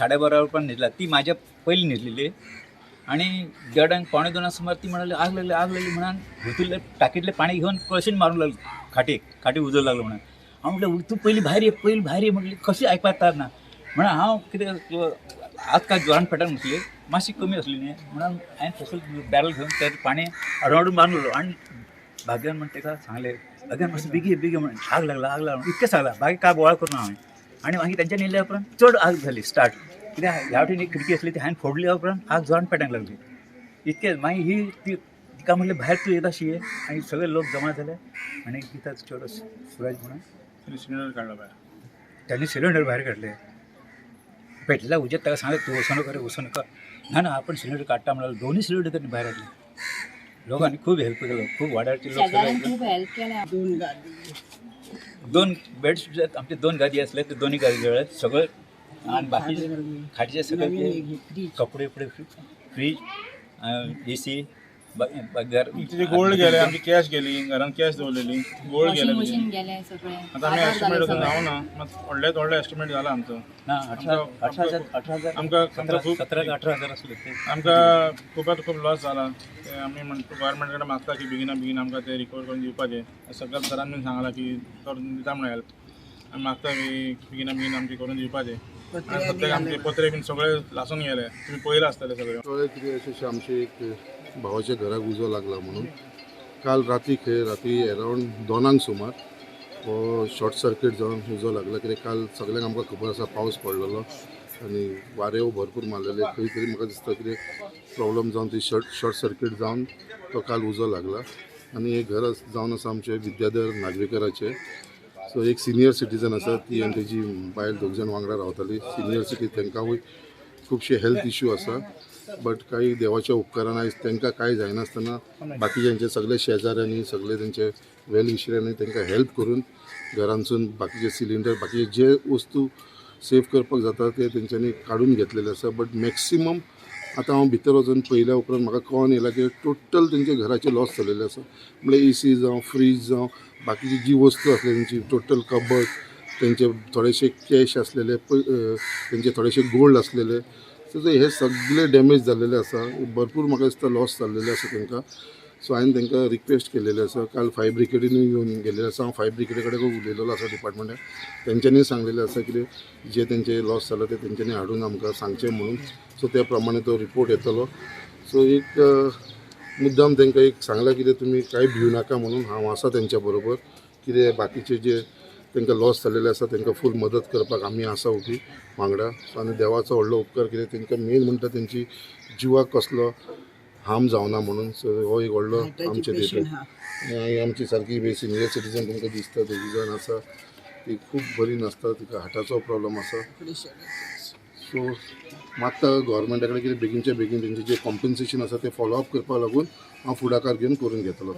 12:30 पण न्हिदला. ती माझ्या पहिली न्हिदलेली आणि 1:30 पावणे 2 सुमार ती म्हणाली आग लागली म्हणून भुतूले टाकीतले पाणी घेऊन कळशीन मारून लागली खाटी उजळ लागलं म्हणून. हांव म्हटलं तू पहिली भायर ये म्हटली कशी आयकतात ना म्हणून हांव कितें आज काय जोरान पेटोन म्हटली मातशी कमी असली न्ही म्हणून हांवें तसोच बॅरल घेवन ते पाणी अडवडून मारून लागलो आणि भाग्यान म्हणून ताका सांगलें भाग्यान मातशें बेगी म्हणून आग लागला म्हणून इतकें सांगलां बाकी काय बोवाळ करूं हांवें. आणि मागीर तेंच्या नेल्या उपरांत चड आग जाली स्टार्ट कित्याक ह्या वटेन एक खिडकी आसली ती हांवें फोडली उपरांत आग जोरान पेटोंक लागली. इतकें मागीर ही तिका म्हणलें भायर तूं येता शी आनी सगळे लोक जमा जाले आनी कित्याक चड सुरज म्हणून सिलेंडर काडला भायर. त्यांनी सिलेंडर भायर काडले. पेटलेल्या उजेत ताका सांगलें तूं वचो नका ना आपण सिलेंडर काडटा म्हणाल दोन्ही सिलेंडर त्यांनी भायर हाडले. लोकांनी खूब हेल्प केलो खूब वाड्याचे लोक खूब हेल्प केल्या. 2 बेडशीट आमचे 2 गादी असले ते दोन्ही गादी जळले सगळं आणि बाकी खाटीचे सगळे कपडे फ्रीज AC तिचे गोल्ड गेले आमची कॅश गेली घरान कॅश दवरलेली गोल्ड गेले सगळे. आता आम्ही एस्टिमेट जाऊ ना व्हडले एस्टिमेट जाला आमचो. ना 18,000 आमकां 17 का 18,000 असले ते आमकां खूब लॉस जाला. ते आमी म्हणटा गव्हर्मेंट कडेन मागता की बेगीन आमकां ते रिकवर करून दिवपाचें. सगळ्या सरान बीन सांगलां की करून दिता म्हणून हेल्प आमी मागता की बेगीन आमचे करून दिवपाचें. आनी सद्याक आमचे पत्रे बीन सगळे लासून गेले तुमी पळयलां आसतलें सगळें. कितें अशें आमचे एक भावाच्या घराक उजो लागला म्हणून काल रात्री अरावंड 2 सुमार हो शॉर्ट सर्कीट जावन उजो लागला. कित्याक काल सगळ्यांक आमकां खबर आसा पावस पडलेलो आनी वारें भरपूर मारलेले खंय तरी म्हाका दिसता कितें प्रॉब्लम जावन ती शॉर्ट सर्कीट जावन तो काल उजो लागला. आनी हे घर जावन आसा आमचे विद्याधर नागवेकराचे. सो एक सिनियर सिटीजन आसा ती आनी तेजी बायल 2 जाण वांगडा रावताली. सिनियर सिटी तांकांय खुबशे हेल्थ इश्यू आसा बट काही देवाच्या उपकारान आयज तांकां कांय जायनासतना बाकीच्यांचे सगळे शेजाऱ्यांनी सगळे तेंचे वेल विशरांनी तांकां हेल्प करून घरांसून बाकीचे सिलिंडर बाकीचे जे वस्तू सेव करपाक जाता ते तेंच्यांनी काडून घेतलेले आसा. बट मॅक्सिमम आतां हांव भितर वचून पयल्या उपरांत म्हाका कळोन येयला की टोटल तेंचे घराचे लॉस जाल्लेले आसा. म्हणल्यार AC जावं फ्रीज जावं बाकीची जी वस्तू आसली तेंची टोटल कबड तेंचे थोडेशे कॅश आसलेले तेंचे थोडेशे गोल्ड आसलेले सो हे सगळे डॅमेज जाल्लेले आसा. भरपूर म्हाका दिसता लॉस जाल्लेले आसा तांकां. सो हांवें तांकां रिक्वेस्ट केलेले आसा. काल फायर ब्रिगेडीनूय घेवन गेल्ले आसा. हांव फायर ब्रिगेडी कडेन उलयलेलो आसा डिपार्टमेंटान. तेंच्यांनी सांगलेलें आसा की जे तेंचे लॉस जाला ते तेंच्यांनी हाडून आमकां सांगचें म्हणून. सो त्या प्रमाणे तो रिपोर्ट येतलो. सो एक मुद्दाम तांकां एक सांगलां की तुमी कांय भिवू नाका म्हणून हांव आसा तेंच्या बरोबर. कितें बाकीचे जे तांकां लॉस जाल्लेले आसा तांकां फूल मदत करपाक आमी आसा उबी वांगडा. आनी देवाचो व्हडलो उपकार कितें तांकां मेन म्हणटा तेंची जिवाक कसलो हार्म जावना म्हणून. सो हो एक व्हडलो आमचे देत आमची सारकी सिनियर सिटीजन तुमकां दिसता 2 जाण आसा ती खूब बरी नासता तिका हार्टाचो प्रॉब्लम आसा. सो मागता गव्हर्मेंटा कडेन कितें बेगीनच्या बेगीन तेंचे जे कॉम्पेन्सेशन आसा ते फॉलो अप करपाक लागून हांव फुडाकार घेवन करून घेतलो.